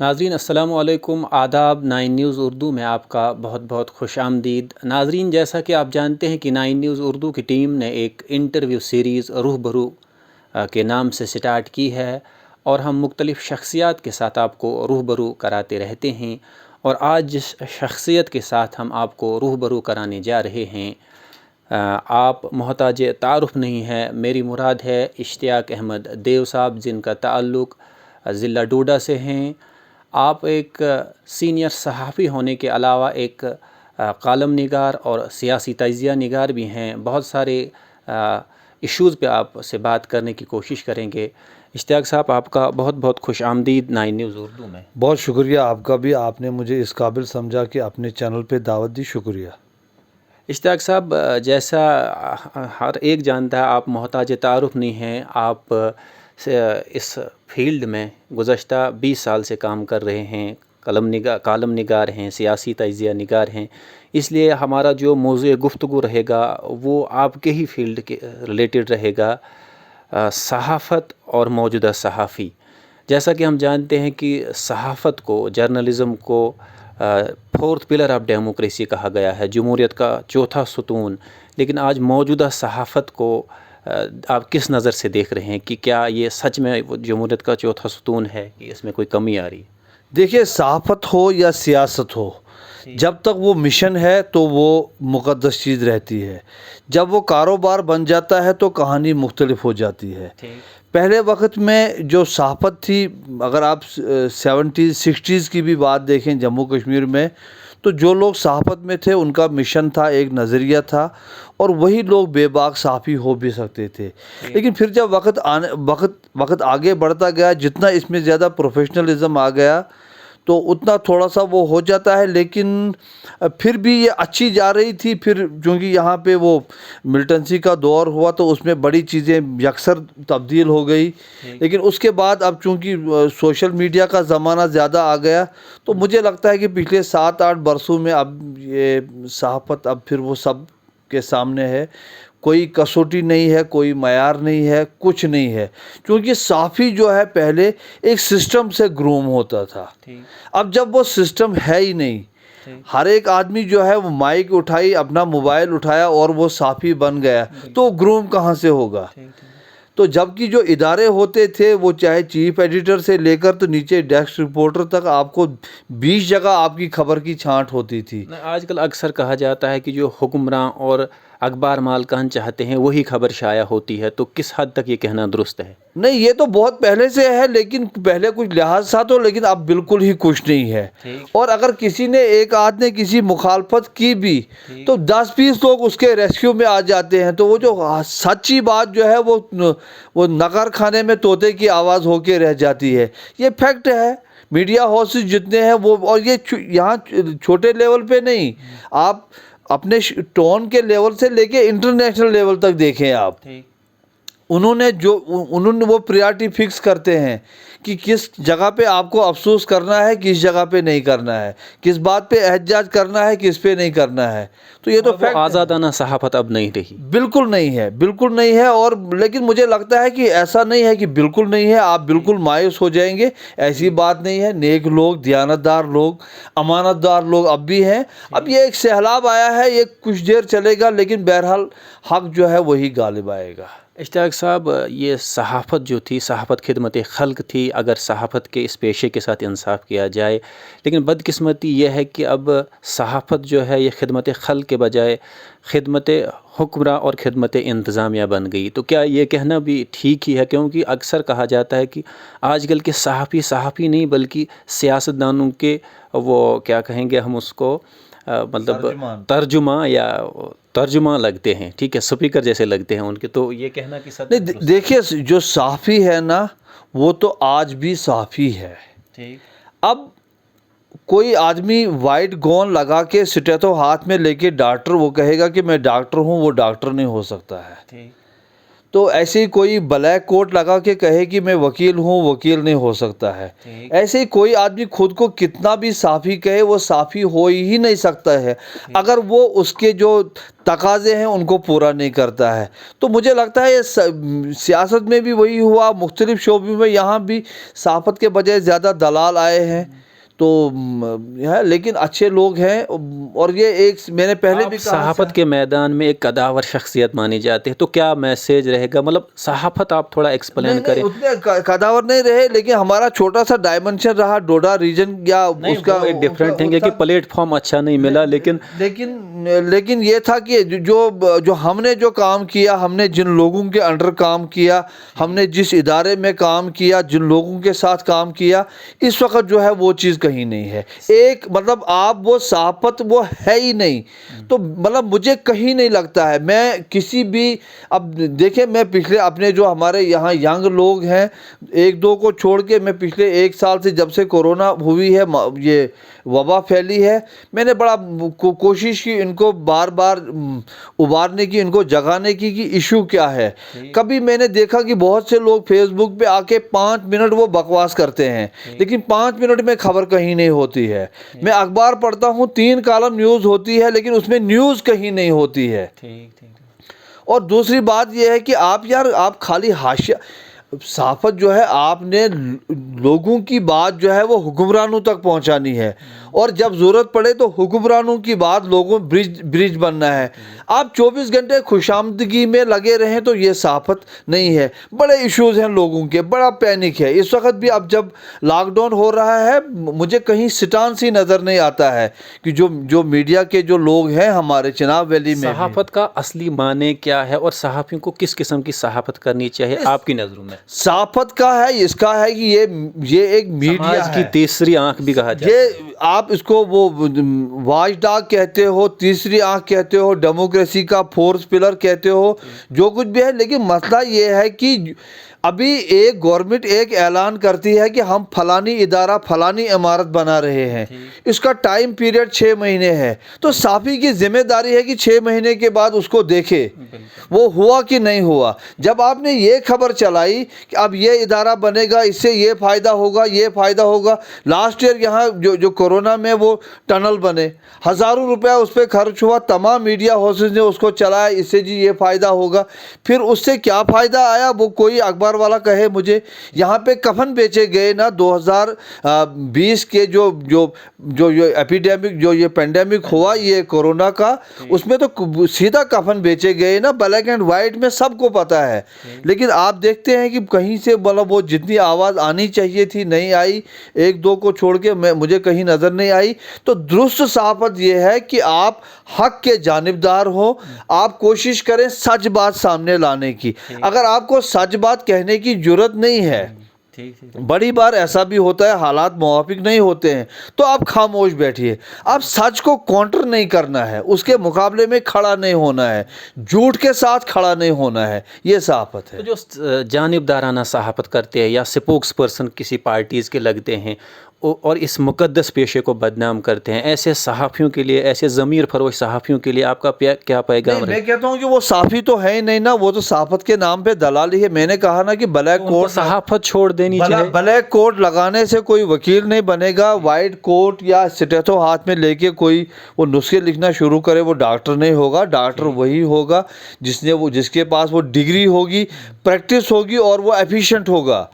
ناظرین السلام علیکم، آداب۔ 9 نیوز اردو میں آپ کا بہت بہت خوش آمدید۔ ناظرین، جیسا کہ آپ جانتے ہیں کہ 9 نیوز اردو کی ٹیم نے ایک انٹرویو سیریز روبرو کے نام سے سٹارٹ کی ہے، اور ہم مختلف شخصیات کے ساتھ آپ کو روبرو کراتے رہتے ہیں۔ اور آج جس شخصیت کے ساتھ ہم آپ کو روبرو کرانے جا رہے ہیں، آپ محتاج تعارف نہیں ہے، میری مراد ہے اشتیاق احمد دیو صاحب، جن کا تعلق ضلع ڈوڈا سے ہیں۔ آپ ایک سینئر صحافی ہونے کے علاوہ ایک کالم نگار اور سیاسی تجزیہ نگار بھی ہیں۔ بہت سارے ایشوز پہ آپ سے بات کرنے کی کوشش کریں گے۔ اشتیاق صاحب، آپ کا بہت بہت خوش آمدید 9 نیوز اردو میں۔ بہت شکریہ آپ کا بھی، آپ نے مجھے اس قابل سمجھا کہ اپنے چینل پہ دعوت دی، شکریہ۔ اشتیاق صاحب، جیسا ہر ایک جانتا ہے، آپ محتاج تعارف نہیں ہیں۔ آپ اس فیلڈ میں گزشتہ 20 سال سے کام کر رہے ہیں، کالم نگار ہیں، سیاسی تجزیہ نگار ہیں۔ اس لیے ہمارا جو موضوع گفتگو رہے گا وہ آپ کے ہی فیلڈ کے ریلیٹڈ رہے گا، صحافت اور موجودہ صحافی۔ جیسا کہ ہم جانتے ہیں کہ صحافت کو، جرنلزم کو 4th پلر آف ڈیموکریسی کہا گیا ہے، جمہوریت کا چوتھا ستون۔ لیکن آج موجودہ صحافت کو آپ کس نظر سے دیکھ رہے ہیں کہ کیا یہ سچ میں جمہوریت کا چوتھا ستون ہے کہ اس میں کوئی کمی آ رہی ہے؟ دیکھیے، صحافت ہو یا سیاست ہو، جب تک وہ مشن ہے تو وہ مقدس چیز رہتی ہے۔ جب وہ کاروبار بن جاتا ہے تو کہانی مختلف ہو جاتی ہے۔ پہلے وقت میں جو صحافت تھی، اگر آپ 70s 60s کی بھی بات دیکھیں جموں کشمیر میں، تو جو لوگ صحافت میں تھے ان کا مشن تھا، ایک نظریہ تھا، اور وہی لوگ بے باک صحافی ہو بھی سکتے تھے۔ لیکن پھر جب وقت آگے بڑھتا گیا، جتنا اس میں زیادہ پروفیشنلزم آ گیا تو اتنا تھوڑا سا وہ ہو جاتا ہے، لیکن پھر بھی یہ اچھی جا رہی تھی۔ پھر چونکہ یہاں پہ وہ ملٹنسی کا دور ہوا تو اس میں بڑی چیزیں یکسر تبدیل ہو گئی، لیکن اس کے بعد اب چونکہ سوشل میڈیا کا زمانہ زیادہ آ گیا تو مجھے لگتا ہے کہ پچھلے 7-8 برسوں میں اب یہ صحافت اب پھر وہ سب کے سامنے ہے۔ کوئی کسوٹی نہیں ہے، کوئی معیار نہیں ہے، کچھ نہیں ہے، کیونکہ صحافی جو ہے پہلے ایک سسٹم سے گروم ہوتا تھا۔ اب جب وہ سسٹم ہے ہی نہیں، ہر ایک آدمی جو ہے وہ مائک اٹھائی، اپنا موبائل اٹھایا اور وہ صحافی بن گیا، تو گروم کہاں سے ہوگا؟ تو جبکہ جو ادارے ہوتے تھے، وہ چاہے چیف ایڈیٹر سے لے کر تو نیچے ڈیسک رپورٹر تک، آپ کو 20 جگہ آپ کی خبر کی چھانٹ ہوتی تھی۔ آج کل اکثر کہا جاتا ہے کہ جو حکمراں اور اخبار مالکان چاہتے ہیں وہی خبر شائع ہوتی ہے، تو کس حد تک یہ کہنا درست ہے؟ نہیں، یہ تو بہت پہلے سے ہے، لیکن پہلے کچھ لحاظ تھا تو، لیکن اب بالکل ہی کچھ نہیں ہے۔ اور اگر کسی نے ایک آدھ نے کسی مخالفت کی بھی تو 10-20 لوگ اس کے ریسکیو میں آ جاتے ہیں، تو وہ جو سچی بات جو ہے وہ نگر کھانے میں طوطے کی آواز ہو کے رہ جاتی ہے۔ یہ فیکٹ ہے۔ میڈیا ہاؤسز جتنے ہیں وہ، اور یہ یہاں چھوٹے لیول پہ نہیں، آپ اپنے ٹون کے لیول سے لے کے انٹرنیشنل لیول تک دیکھیں آپ، انہوں نے وہ پریارٹی فکس کرتے ہیں کہ کس جگہ پہ آپ کو افسوس کرنا ہے، کس جگہ پہ نہیں کرنا ہے، کس بات پہ احتجاج کرنا ہے، کس پہ نہیں کرنا ہے۔ تو یہ تو فیکٹ، آزادانہ صحافت اب نہیں رہی۔ بالکل نہیں ہے، بالکل نہیں ہے۔ اور لیکن مجھے لگتا ہے کہ ایسا نہیں ہے کہ بالکل نہیں ہے، آپ بالکل مایوس ہو جائیں گے، ایسی بات نہیں ہے۔ نیک لوگ، دیانتدار لوگ، امانت دار لوگ اب بھی ہیں۔ اب یہ ایک سیلاب آیا ہے، یہ کچھ دیر چلے گا، لیکن بہرحال حق جو ہے وہی غالب آئے گا۔ اشتیاق صاحب، یہ صحافت جو تھی، صحافت خدمت خلق تھی، اگر صحافت کے اس پیشے کے ساتھ انصاف کیا جائے، لیکن بدقسمتی یہ ہے کہ اب صحافت جو ہے یہ خدمت خلق کے بجائے خدمت حکمراں اور خدمت انتظامیہ بن گئی۔ تو کیا یہ کہنا بھی ٹھیک ہی ہے؟ کیونکہ اکثر کہا جاتا ہے کہ آج کل کے صحافی نہیں بلکہ سیاستدانوں کے، وہ کیا کہیں گے ہم اس کو، مطلب ترجمہ لگتے ہیں، ٹھیک ہے، سپیکر جیسے لگتے ہیں ان کے۔ تو یہ کہنا کہ سب نہیں، دیکھیے، جو صحافی ہے نا وہ تو آج بھی صحافی ہے۔ اب کوئی آدمی وائٹ گون لگا کے سٹیتو ہاتھ میں لے کے ڈاکٹر، وہ کہے گا کہ میں ڈاکٹر ہوں، وہ ڈاکٹر نہیں ہو سکتا ہے۔ تو ایسے ہی کوئی بلیک کوٹ لگا کے کہے کہ میں وکیل ہوں، وکیل نہیں ہو سکتا ہے. ایسے ہی کوئی آدمی خود کو کتنا بھی صحافی کہے وہ صحافی ہو ہی نہیں سکتا ہے اگر وہ اس کے جو تقاضے ہیں ان کو پورا نہیں کرتا ہے. تو مجھے لگتا ہے یہ سیاست میں بھی وہی ہوا، مختلف شعبوں میں، یہاں بھی صحافت کے بجائے زیادہ دلال آئے ہیں. تو لیکن اچھے لوگ ہیں، اور یہ ایک میں نے پہلے بھی کہا، صحافت کے میدان میں ایک قداور شخصیت مانی جاتی ہے، تو کیا میسیج رہے گا؟ مطلب صحافت آپ تھوڑا ایکسپلین کریں. اتنے قداور نہیں رہے، لیکن ہمارا چھوٹا سا ڈائمنشن رہا ڈوڈا ریجن، یا اس کا ایک ڈفرینٹ تھنگ ہے کہ پلیٹ فارم اچھا نہیں ملا، لیکن یہ تھا کہ جو ہم نے جو کام کیا، ہم نے جن لوگوں کے انڈر کام کیا، ہم نے جس ادارے میں کام کیا، جن لوگوں کے ساتھ کام کیا، اس وقت جو ہے وہ چیز کہیں نہیں ہے. ایک مطلب آپ وہ صحافت وہ ہے ہی نہیں. تو مطلب مجھے کہیں نہیں لگتا ہے، میں کسی بھی، اب دیکھیں میں پچھلے اپنے جو ہمارے یہاں ینگ لوگ ہیں، ایک دو کو چھوڑ کے، میں پچھلے 1 سال سے جب سے کورونا ہوئی ہے، یہ وبا پھیلی ہے، میں نے بڑا کوشش کی ان کو بار بار ابھارنے کی، ان کو جگانے کی کہ ایشو کیا ہے. کبھی میں نے دیکھا کہ بہت سے لوگ فیس بک پہ آ کے 5 منٹ وہ بکواس کرتے ہیں، لیکن 5 منٹ میں خبر کہیں نہیں ہوتی ہے. میں اخبار پڑھتا ہوں، 3 کالم نیوز ہوتی ہے، لیکن اس میں نیوز کہیں نہیں ہوتی ہے. اور دوسری بات یہ ہے کہ آپ خالی حاشیہ صحافت جو ہے، آپ نے لوگوں کی بات جو ہے وہ حکمرانوں تک پہنچانی ہے، اور جب ضرورت پڑے تو حکمرانوں کی بات لوگوں برج بننا ہے. آپ 24 گھنٹے خوش آمدگی میں لگے رہیں تو یہ صحافت نہیں ہے. بڑے ایشوز ہیں لوگوں کے، بڑا پینک ہے اس وقت بھی. اب جب لاک ڈاؤن ہو رہا ہے، مجھے کہیں سٹان سی نظر نہیں آتا ہے کہ جو میڈیا کے جو لوگ ہیں ہمارے چناب ویلی میں، صحافت کا اصلی معنی کیا ہے، اور صحافیوں کو کس قسم کی صحافت کرنی چاہیے آپ کی نظروں میں؟ صحافت کا ہے، اس کا ہے کہ یہ ایک میڈیا کی تیسری آنکھ بھی کہا جاتا ہے. یہ آپ اس کو وہ واچ ڈاگ کہتے ہو، تیسری آنکھ کہتے ہو، ڈیموکریسی کا 4th پلر کہتے ہو، جو کچھ بھی ہے. لیکن مسئلہ یہ ہے کہ ابھی ایک گورنمنٹ ایک اعلان کرتی ہے کہ ہم فلانی ادارہ فلانی عمارت بنا رہے ہیں، اس کا ٹائم پیریڈ 6 مہینے ہے. تو صحافی کی ذمہ داری ہے کہ 6 مہینے کے بعد اس کو دیکھے وہ ہوا کہ نہیں ہوا. جب آپ نے یہ خبر چلائی کہ اب یہ ادارہ بنے گا، اس سے یہ فائدہ ہوگا، یہ فائدہ ہوگا. لاسٹ ایئر یہاں جو کورونا میں وہ ٹنل بنے، ہزاروں روپیہ اس پہ خرچ ہوا، تمام میڈیا ہاؤسز نے اس کو چلایا، اس سے جی یہ فائدہ ہوگا. پھر اس سے کیا فائدہ آیا وہ کوئی اخبار والا کہے مجھے. یہاں پہ کفن بیچے گئے نا 2020 کے جو یہ ایپیڈیمک، جو یہ پینڈیمک ہوا یہ کورونا کا، اس میں تو سیدھا کفن بیچے گئے نا، بلیک اینڈ وائٹ میں سب کو پتہ ہے. لیکن آپ دیکھتے ہیں کہ کہیں سے مطلب وہ جتنی آواز آنی چاہیے تھی نہیں آئی، 1-2 کو چھوڑ کے مجھے کہیں نظر نہیں آئی. تو درست صحافت یہ ہے کہ آپ حق کے جانبدار ہوں، آپ کوشش کریں سچ بات سامنے لانے کی. اگر آپ کو سچ بات کہنے کی جرت نہیں ہے، بڑی بار ایسا بھی ہوتا ہے حالات موافق نہیں ہوتے ہیں، تو آپ خاموش بیٹھیے. آپ سچ کو کونٹر نہیں کرنا ہے، اس کے مقابلے میں کھڑا نہیں ہونا ہے، جھوٹ کے ساتھ کھڑا نہیں ہونا ہے. یہ صحافت ہے. جو جانبدارانہ صحافت کرتے ہیں یا سپوکس پرسن کسی پارٹیز کے لگتے ہیں اور اس مقدس پیشے کو بدنام کرتے ہیں، ایسے صحافیوں کے لیے، ایسے ضمیر فروش صحافیوں کے لیے آپ کا کیا پیغام ہے؟ میں کہتا ہوں کہ وہ صحافی تو ہے ہی نہیں نا، وہ تو صحافت کے نام پہ دلالی ہے. میں نے کہا نا کہ بلیک کوٹ، صحافت چھوڑ دینی چاہیے. بلیک کوٹ لگانے سے کوئی وکیل نہیں بنے گا. وائٹ کوٹ یا سٹیتھو ہاتھ میں لے کے کوئی وہ نسخے لکھنا شروع کرے، وہ ڈاکٹر نہیں ہوگا. ڈاکٹر وہی ہوگا جس کے پاس وہ ڈگری ہوگی، پریکٹس ہوگی اور وہ ایفیشینٹ ہوگا،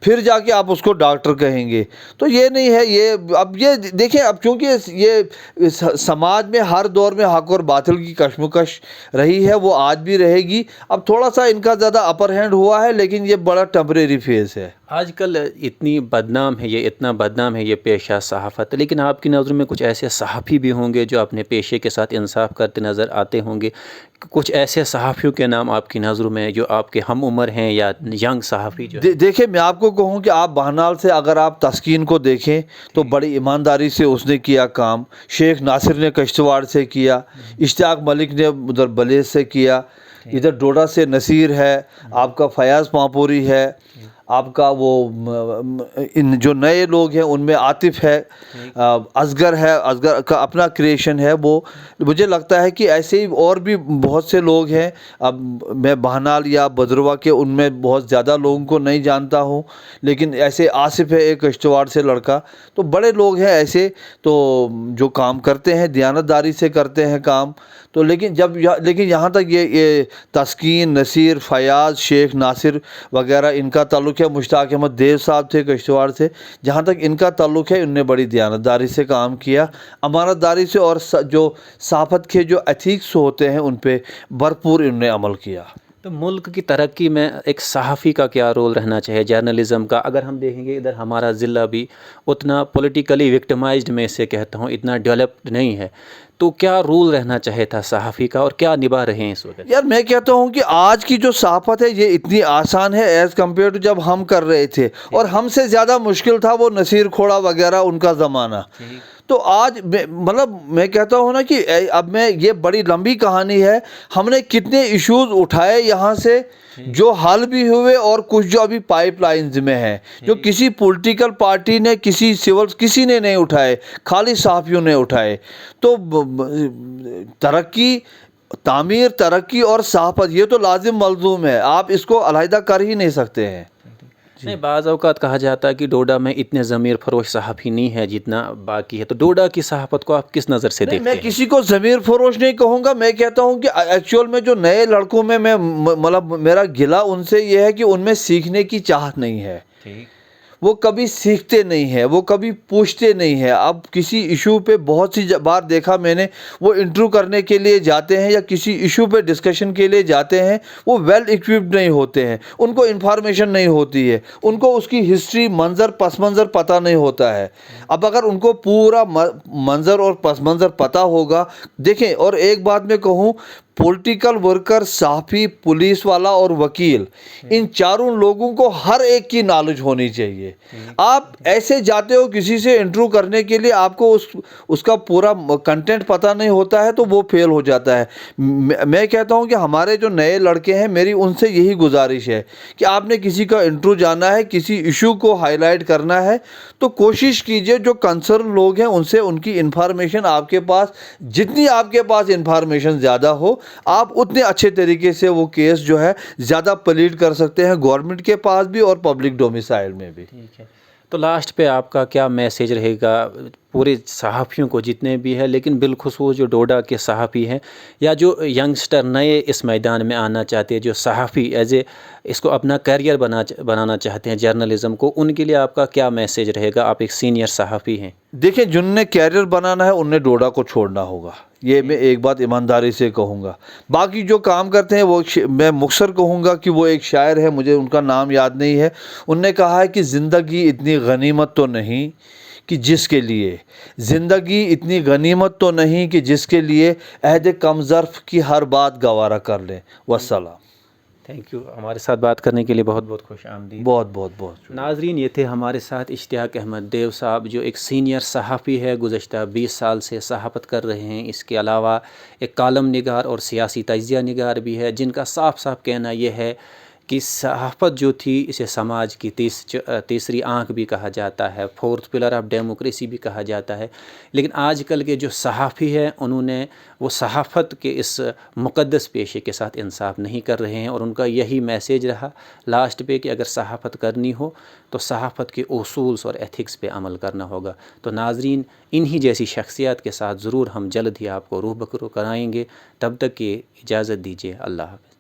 پھر جا کے آپ اس کو ڈاکٹر کہیں گے. تو یہ نہیں ہے. اب یہ دیکھیں، اب چونکہ یہ سماج میں ہر دور میں حق اور باطل کی کشمکش رہی ہے، وہ آج بھی رہے گی. اب تھوڑا سا ان کا زیادہ اپر ہینڈ ہوا ہے، لیکن یہ بڑا ٹیمپریری فیز ہے. آج کل اتنی بدنام ہے اتنا بدنام ہے یہ پیشہ صحافت، لیکن آپ کی نظروں میں کچھ ایسے صحافی بھی ہوں گے جو اپنے پیشے کے ساتھ انصاف کرتے نظر آتے ہوں گے. کچھ ایسے صحافیوں کے نام آپ کی نظروں میں جو آپ کے ہم عمر ہیں یا ینگ صحافی جو دیکھیں، میں آپ کو کہوں کہ آپ بہنال سے اگر آپ تسکین کو دیکھیں تو بڑی ایمانداری سے اس نے کیا کام. شیخ ناصر نے کشتواڑ سے کیا، اشتیاق ملک نے ادھر بلیز سے کیا، ادھر ڈوڈا سے نصیر ہے، آپ کا فیاض پامپوری ہے. آپ کا وہ ان جو نئے لوگ ہیں ان میں عاطف ہے, اصغر ہے, اصغر کا اپنا کریشن ہے. وہ مجھے لگتا ہے کہ ایسے ہی اور بھی بہت سے لوگ ہیں. اب میں بہنال یا بدروا کے ان میں بہت زیادہ لوگوں کو نہیں جانتا ہوں, لیکن ایسے آصف ہے ایک کشتواڑ سے لڑکا, تو بڑے لوگ ہیں ایسے تو جو کام کرتے ہیں دیانتداری سے کرتے ہیں کام. تو لیکن یہاں تک یہ تسکین, نصیر, فیاض, شیخ ناصر وغیرہ ان کا تعلق ہے. مشتاق احمد دیو صاحب تھے کشتواڑ سے, جہاں تک ان کا تعلق ہے ان نے بڑی دیانتداری سے کام کیا, امانت داری سے, اور جو صحافت کے جو ایتھکس ہوتے ہیں ان پہ بھرپور انہوں نے عمل کیا. تو ملک کی ترقی میں ایک صحافی کا کیا رول رہنا چاہیے, جرنلزم کا؟ اگر ہم دیکھیں گے ادھر ہمارا ضلع بھی اتنا پولیٹیکلی وکٹمائزڈ میں سے کہتا ہوں, اتنا ڈیولپڈ نہیں ہے, تو کیا رول رہنا چاہیے تھا صحافی کا اور کیا نبھا رہے ہیں اس وقت؟ یار میں کہتا ہوں کہ آج کی جو صحافت ہے یہ اتنی آسان ہے ایز کمپیئر ٹو جب ہم کر رہے تھے, اور ہم سے زیادہ مشکل تھا وہ نصیر کھوڑا وغیرہ ان کا زمانہ. تو آج مطلب میں کہتا ہوں نا کہ اب میں یہ بڑی لمبی کہانی ہے, ہم نے کتنے ایشوز اٹھائے یہاں سے جو حل بھی ہوئے, اور کچھ جو ابھی پائپ لائنز میں ہیں جو کسی پولیٹیکل پارٹی نے, کسی نے نہیں اٹھائے, خالی صحافیوں نے اٹھائے. تو تعمیر, ترقی اور صحافت یہ تو لازم ملزوم ہے, آپ اس کو علیحدہ کر ہی نہیں سکتے ہیں. نہیں, بعض اوقات کہا جاتا ہے کہ ڈوڈا میں اتنے ضمیر فروش صحافی نہیں ہے جتنا باقی ہے, تو ڈوڈا کی صحافت کو آپ کس نظر سے دیکھتے ہیں؟ میں کسی کو ضمیر فروش نہیں کہوں گا, میں کہتا ہوں کہ ایکچوئل میں جو نئے لڑکوں میں مطلب میرا گلہ ان سے یہ ہے کہ ان میں سیکھنے کی چاہت نہیں ہے. وہ کبھی سیکھتے نہیں ہیں, وہ کبھی پوچھتے نہیں ہیں. اب کسی ایشو پہ بہت سی بار دیکھا میں نے, وہ انٹرویو کرنے کے لیے جاتے ہیں یا کسی ایشو پہ ڈسکشن کے لیے جاتے ہیں, وہ ویل ایکوپڈ نہیں ہوتے ہیں, ان کو انفارمیشن نہیں ہوتی ہے, ان کو اس کی ہسٹری, منظر, پس منظر پتہ نہیں ہوتا ہے. اب اگر ان کو پورا منظر اور پس منظر پتہ ہوگا, دیکھیں, اور ایک بات میں کہوں, پولیٹیکل ورکر, صحافی, پولیس والا اور وکیل, ان چاروں لوگوں کو ہر ایک کی نالج ہونی چاہیے. آپ ایسے جاتے ہو کسی سے انٹرویو کرنے کے لیے, آپ کو اس کا پورا کنٹینٹ پتہ نہیں ہوتا ہے تو وہ فیل ہو جاتا ہے. میں کہتا ہوں کہ ہمارے جو نئے لڑکے ہیں, میری ان سے یہی گزارش ہے کہ آپ نے کسی کا انٹرویو جانا ہے, کسی ایشو کو ہائی لائٹ کرنا ہے, تو کوشش کیجئے جو کنسرن لوگ ہیں ان سے ان کی انفارمیشن آپ کے پاس, جتنی آپ کے پاس انفارمیشن زیادہ ہو, آپ اتنے اچھے طریقے سے وہ کیس جو ہے زیادہ پلیڈ کر سکتے ہیں, گورنمنٹ کے پاس بھی اور پبلک ڈومیسائل میں بھی. ٹھیک ہے, تو لاسٹ پہ آپ کا کیا میسیج رہے گا پورے صحافیوں کو جتنے بھی ہیں, لیکن بالخصوص جو ڈوڈا کے صحافی ہیں یا جو ینگسٹر نئے اس میدان میں آنا چاہتے ہیں, جو صحافی اس کو اپنا کیریئر بنانا چاہتے ہیں جرنلزم کو, ان کے لیے آپ کا کیا میسیج رہے گا؟ آپ ایک سینئر صحافی ہیں. دیکھیں, جن نے کیریئر بنانا ہے ان نے ڈوڈا کو چھوڑنا ہوگا, یہ میں ایک بات ایمانداری سے کہوں گا. باقی جو کام کرتے ہیں وہ میں مختصر کہوں گا کہ وہ ایک شاعر ہے, مجھے ان کا نام یاد نہیں ہے, ان نے کہا ہے کہ زندگی اتنی غنیمت تو نہیں کہ جس کے لیے, زندگی اتنی غنیمت تو نہیں کہ جس کے لیے عہد کم ظرف کی ہر بات گوارا کر لیں. والسلام. تھینک یو, ہمارے ساتھ بات کرنے کے لیے بہت بہت خوش آمدید. بہت بہت بہت ناظرین, یہ تھے ہمارے ساتھ اشتیاق احمد دیو صاحب, جو ایک سینئر صحافی ہے, گزشتہ 20 سال سے صحافت کر رہے ہیں. اس کے علاوہ ایک کالم نگار اور سیاسی تجزیہ نگار بھی ہے, جن کا صاف صاف کہنا یہ ہے کہ صحافت جو تھی اسے سماج کی تیسری آنکھ بھی کہا جاتا ہے, 4th پلر آف ڈیموکریسی بھی کہا جاتا ہے. لیکن آج کل کے جو صحافی ہیں انہوں نے وہ صحافت کے اس مقدس پیشے کے ساتھ انصاف نہیں کر رہے ہیں, اور ان کا یہی میسیج رہا لاسٹ پہ کہ اگر صحافت کرنی ہو تو صحافت کے اصولز اور ایتھکس پہ عمل کرنا ہوگا. تو ناظرین, انہی جیسی شخصیات کے ساتھ ضرور ہم جلد ہی آپ کو روبرو کرائیں گے. تب تک کی اجازت دیجیے. اللہ حافظ.